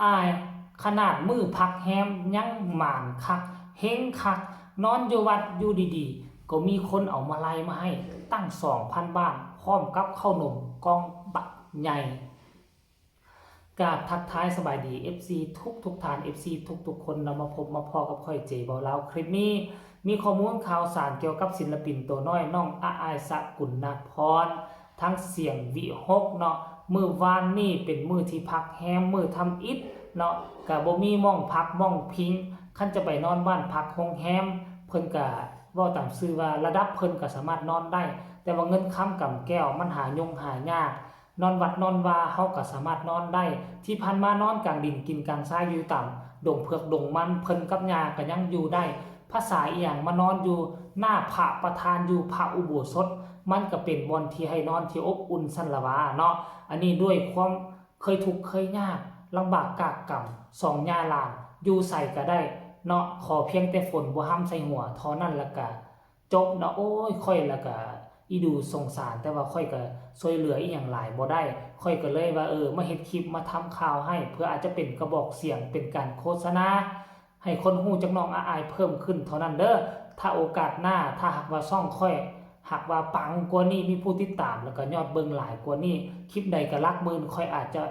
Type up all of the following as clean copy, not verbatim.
อายขนาดมือพักแฮมยังหมานคักเฮงคักนอนอยู่วัดอยู่ดีๆก็มีคนเอามาลัยมาให้ตั้ง 2,000 บาทพร้อมกับข้าวนมกองบักใหญ่กราบทักทายสบายดี FC ทุกฐาน FC ทุกคนเรามาพบมาพอกับค่อยเจเบาเล่าคลิปนี้มีข้อมูลข่าวสารเกี่ยวกับศิลปินตัวน้อยน้องอายสกุลนพรทั้งเสียงวิหกเนาะมือวานนี่เป็นมือที่พักแฮมมือทำอิฐเนาะก็บ่มีม่องพักม่องพิงคันจะไปนอนบ้านพักโรงแรมเพิ่นก็เว้าตามชื่อว่าระดับเพิ่นก็สามารถนอนได้แต่ว่าเงินค้ำกำแก้วมันหายากนอนวัดนอนวาเฮาก็สามารถนอนได้ที่พันมานอนกลางดินกินกลางทรายอยู่ต่ำดงเผือกดงมันเพิ่นกับยาก็ยังอยู่ได้ภาษาอีหยังมานอนอยู่หน้าพระประธานอยู่พระอุโบสถมันก็เป็นบ่อนที่ให้นอนที่อบอุ่นสั่นละวาเนาะอันนี้ด้วยความเคยทุกข์เคยยากลำบากกากกำสองยาลานอยู่ใส่ก็ได้เนาะขอเพียงแต่ฝนบ่ห้ำใส่หัวเท่านั้นละก็จบเนาะโอ้ยค่อยละก็อีดูสงสารแต่ว่าค่อยก็ช่วยเหลืออีหยังหลายบ่ได้ค่อยก็เลยว่ามาเฮ็ดคลิปมาทำข่าวให้เพื่ออาจจะเป็นกระบอกเสียงเป็นการโฆษณาให้คนฮู้จักน้องอายเพิ่มขึ้นเท่านั้นเด้อถ้าโอกาสหน้าถ้าหากว่าซ่องค่อยหากว่าปังกว่านี้มีผู้ติดตามแล้วก็ยอดเบิ่งหลายกว่านี้คลิปใดก็หลักหมื่นค่อยอาจจะ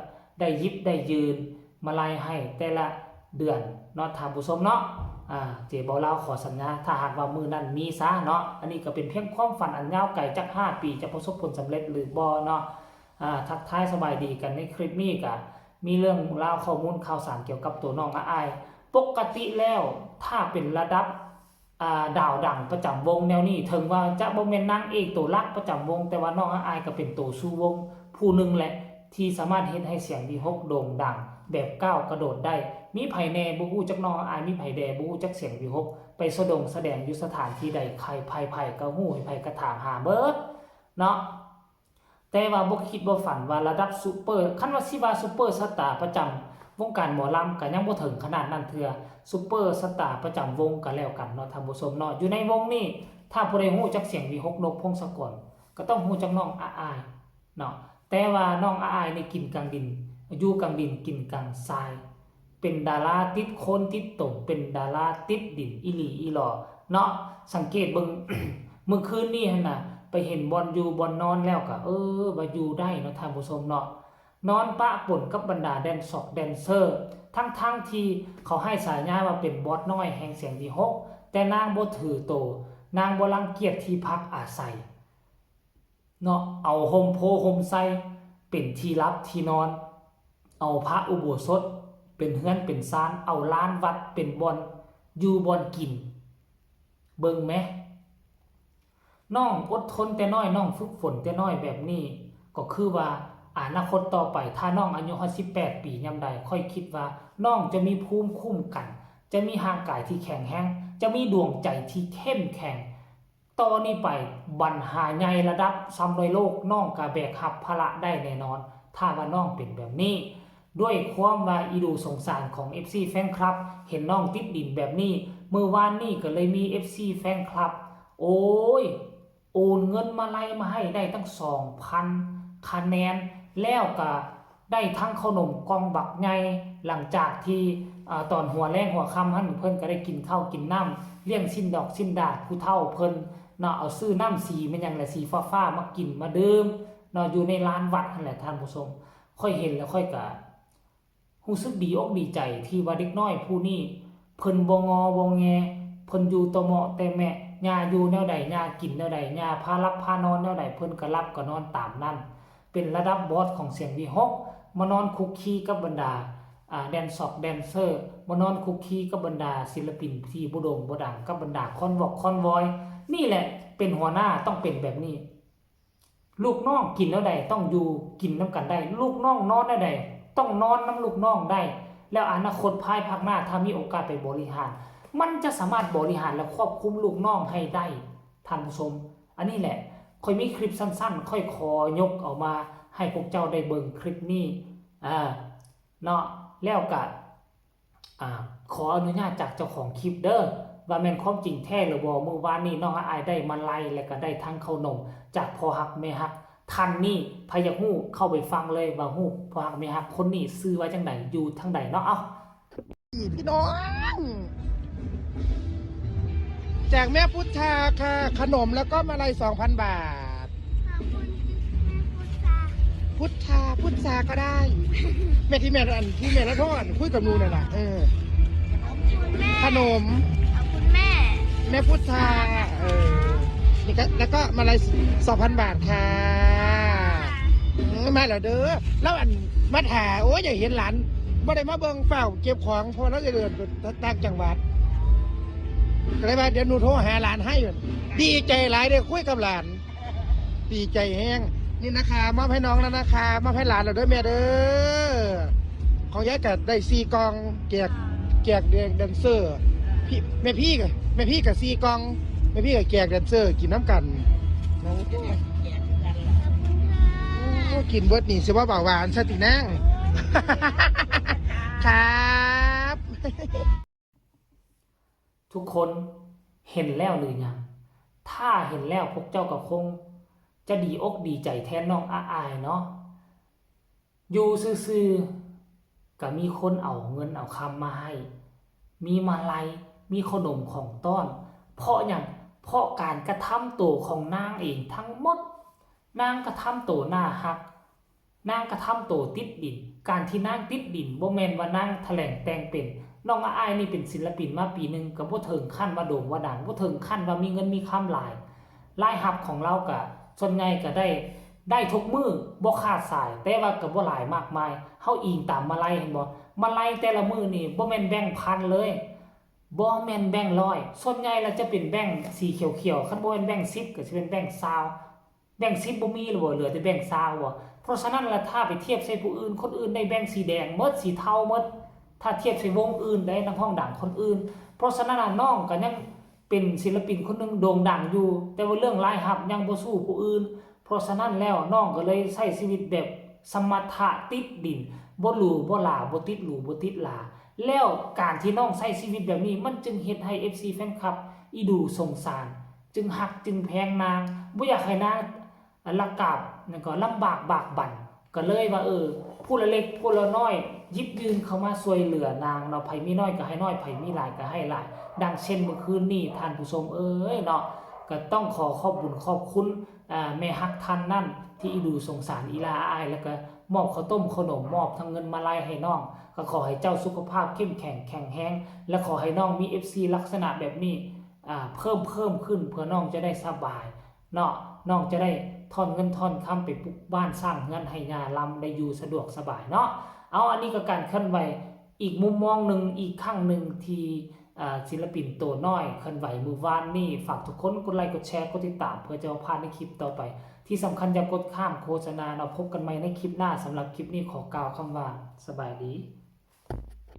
ได้ยิบได้ยืนมาไล่ให้แต่ละเดือนเนาะท่านผู้ชมเนาะเจบ่เล่าขอสัญญาถ้าหากว่ามือนั้นมีซะเนาะอันนี้ก็เป็นเพียงความฝันอันยาวไกลจาก5 ปีจะประสบผลสำเร็จหรือบ่เนาะทักทายสบายดีกันในคลิปนี้ก็มีเรื่องเล่าข้อมูลข่าวสารเกี่ยวกับตัวน้องอายปกติแล้วถ้าเป็นระดับดาวดังประจำวงแนวนี้ถึงว่าจะบ่แม่นนางเอกตัวหลักประจำวงแต่ว่าน้องอายก็เป็นตัวสู้วงผู้หนึ่งแหละที่สามารถเฮ็ดให้เสียงวิหกโด่งดังแบบก้าวกระโดดได้มีไผแน่บ่ฮู้จักน้องอายมีไผแดบ่ฮู้จักเสียงวิหกไปแสดงอยู่สถานที่ใดใครไผก็ฮู้ไผก็ถามหาเบิดเนาะแต่ว่าบ่คิดบ่ฝันว่าระดับซุปเปอร์คันว่าสิว่าซุปเปอร์สตาร์ประจำวงการหมอลำก็ยังบ่ถึงขนาดนั้นเทื่อซุปเปอร์สตาร์ประจำวงก็แล้วกันเนาะท่านผู้ชมเนาะอยู่ในวงนี้ถ้าผู้ใดฮู้จักเสียงวิหกนกพงศกรก็ต้องฮู้จักน้องอายเนาะแต่ว่าน้องอายนี่กินกลางดินอยู่กลางดินกินกลางทรายเป็นดาราติดโคนติดตมเป็นดาราติดดินอีหลีอีหลอเนาะสังเกตเบิ่ง เมื่อคืนนี้หั่นน่ะไปเห็นบอลอยู่บอลนอนแล้วก็ว่าอยู่ได้เนาะท่านผู้ชมเนาะนอนปะป่นกับบรรดาแดนเซอร์ทั้งที่เขาให้สายญาว่าเป็นบอสน้อยแห่งเสียงวิหกแต่นางบ่ถือโตนางบ่รังเกียจที่พักอาศัยเนาะเอาโฮมโพโฮมไซเป็นที่รับที่นอนเอาพระอุโบสถเป็นเฮือนเป็นศาลเอาลานวัดเป็นบ่อนอยู่บ่อนกินเบิ่งแมน้องอดทนแต่น้อยน้องฝึกฝนแต่น้อยแบบนี้ก็คือว่าอนาคตต่อไปถ้าน้องอายุ18 ปียามใดค่อยคิดว่าน้องจะมีภูมิคุ้มกันจะมีร่างกายที่แข็งแรงจะมีดวงใจที่เข้มแข็งต่อนนี้ไปปัญหาใหญ่ระดับ300โลกน้องก็แบกรับภาระได้แน่นอนถ้าว่าน้องเป็นแบบนี้ด้วยความว่าอีดูสงสารของ FC แฟนคลับเห็นน้องติดดินแบบนี้เมื่อวานนี้ก็เลยมี FC แฟนคลับโอ้ยโอนเงินมาไล่มาให้ได้ตั้ง 2,000 คะแนนแล้วก็ได้ทั้งขนมกองบักใหญ่หลังจากที่ตอนหัวแรงหัวค่ำหั่นเพิ่นก็ได้กินข้าวกินน้ำเลี้ยงสิ้นดอกสิ้นดาดผู้เฒ่าเพิ่นเนาะเอาซื้อน้ำสีมันยังแหละสีฟ้าๆมากินมาดื่มเนาะอยู่ในลานวัดนั่นแหละท่านผู้ชมค่อยเห็นแล้วค่อยก็รู้สึกดีอกดีใจที่ว่าเด็กน้อยผู้นี้เพิ่นบ่งอบ่แงเพิ่นอยู่ตะเหมาะแต่แม่ย่าอยู่แนวใดย่ากินแนวใดย่าพารับพานอนแนวใดเพิ่นก็รับก็นอนตามนั้นเป็นระดับบอสของเสียงวิหกมานอนคุกคีกับบรรดาแดนเซอร์มานอนคุกคีกับบรรดาศิลปินที่บ่โด่งบ่ดังกับบรรดาคอนวอยนี่แหละเป็นหัวหน้าต้องเป็นแบบนี้ลูกน้องกินแล้วใดต้องอยู่กินน้ำกันได้ลูกน้องนอนแล้วใดต้องนอนน้ำลูกน้องได้แล้วอนาคตภายภาคหน้าถ้ามีโอกาสไปบริหารมันจะสามารถบริหารและควบคุมลูกน้องให้ได้ท่านผู้ชมอันนี้แหละค่อยมีคลิปสั้นๆค่อยขอยกออกมาให้พวกเจ้าได้เบิ่งคลิปนี้เนาะแล้วก็ขออนุญาตจากเจ้าของคลิปเด้อว่าแม่นความจริงแท้หรือบ่เมื่อวานนี้น้องอายได้มาไล่แล้วก็ได้ทั้งขนมจากพ่อฮักแม่ฮัก ทันนี่พยาฮู้เข้าไปฟังเลยว่าฮู้พอหักไม่ฮักคนนี้ซื้อไว้จังไดอยู่ทางใดเนาะเอ้าพี่น้องแจกแม่พุทธาค่ะขนมแล้วก็มาลัย2,000 บาทพุทธาก็ได้แม่ที่แม่อันที่แม่ละทอนคุยกับนูนั่นแหละขนมขอบคุณแม่ แม่พุทธานี่ก็แล้วก็มาลัย2,000 บาทค่ะมาแล้วเด้อแล้วอันมาถ่าโอ้ยอย่าเห็นหลานบ่ได้มาเบิ่งเฝ้าเก็บของพอแล้วจะเดินไปต่างจังหวัดก็เลยว่าเดี๋ยวหนูโทรหาหลานให้ดีใจหลายได้คุยกับหลานดีใจแห้งนี่นะคะมอบให้น้องแล้วนะคะมอบให้หลานเราด้วยแม่เด้อของยายกัดได้4 กล่องแจกแดนเซอร์พี่แม่พี่กับ4 กล่องแม่พี่กับแจกแดนเซอร์กินน้ำกันน้องกินเบิร์ดนี่สิว่าเบาหวานสตินั่งครับ ทุกคนเห็นแล้วหรือยังถ้าเห็นแล้วพวกเจ้าก็คงจะดีอกดีใจแทนน้องอายเนาะอยู่ซื่อๆก็มีคนเอาเงินเอาคำมาให้มีมาลัยมีขนมของต้อนเพราะอย่างเพราะการกระทำตัวของนางเองทั้งหมดนางกระทำตัวหน้าฮักนางกระทำตัวติดดินการที่นางติดดินบ่แม่นว่านางแถลงแต่งเป็นน้องอายนี่เป็นศิลปินมาปีนึงก็บ่ถึงขั้นว่าโด่งว่าดังบ่ถึงขั้นว่ามีเงินมีคำหลายรายรับของเราก็ส่วนใหญ่ก็ได้ทุกมื้อบ่ขาดสายแต่ว่าก็บ่หลายมากมายเฮาอิงตามมาลัยเห็นบ่มาลัยแต่ละมื้อนี่บ่แม่นแบ่งพันเลยบ่แม่นแบ่งร้อยส่วนใหญ่แล้วจะเป็นแบ่งสีเขียวๆคันบ่แม่นแบ่ง10ก็สิเป็นแบ่ง20แบ่ง10บ่มีหรอบ่เหลือแต่แบ่ง20บ่เพราะฉะนั้นแล้วถ้าไปเทียบใส่ผู้อื่นคนอื่นได้แบ่งสีแดงหมดสีเทาหมดถ้าเทียบใส่วงอื่นได้นักร้องดังคนอื่นเพราะฉะนั้นน้องก็ยังเป็นศิลปินคนนึงโด่งดังอยู่แต่ว่าเรื่องรายรับยังบ่สู้ผู้อื่นเพราะฉะนั้นแล้วน้องก็เลยใช้ชีวิตแบบสมถะติดดินบ่หรูบ่หลาบ่ติดหรูบ่ติดหลาแล้วการที่น้องใช้ชีวิตแบบนี้มันจึงเฮ็ดให้ FC แฟนคลับอีดูสงสารจึงฮักจึงแพงนางบ่อยากให้นางละกาบนั่นก็ลำบากบากบั่นก็เลยว่าผู้ละเล็กผู้ละน้อยหยิบยืนเข้ามาช่วยเหลือนางเนาะไผมีน้อยก็ให้น้อยไผมีหลายก็ให้หลายดังเช่นเมื่อคืนนี้ท่านผู้ชมเนาะก็ต้องขอบบุญขอบคุณแม่ฮักท่านนั่นที่อีดูสงสารอีลาอายแล้วก็มอบข้าวต้มขนมมอบทั้งเงินมาลัยให้น้องก็ขอให้เจ้าสุขภาพเข้มแข็งแข็งแรงและขอให้น้องมี FC ลักษณะแบบนี้เพิ่มขึ้นเพื่อน้องจะได้สบายเนาะน้องจะได้ทอนเงินทอนคำไปปลูกบ้านสร้างเงินให้ยาลำได้อยู่สะดวกสบายเนาะเอาอันนี้ก็การเคลื่อนไหวอีกมุมมองหนึ่งอีกครั้งหนึ่งที่ศิลปินตัวน้อยเคลื่อนไหวมือวานนี่ฝากทุกคนกดไลค์กดแชร์กดติดตามเพื่อจะพลาดในคลิปต่อไปที่สำคัญอย่ากดข้ามโฆษณาเราพบกันใหม่ในคลิปหน้าสำหรับคลิปนี้ขอกล่าวคำว่าสบายดี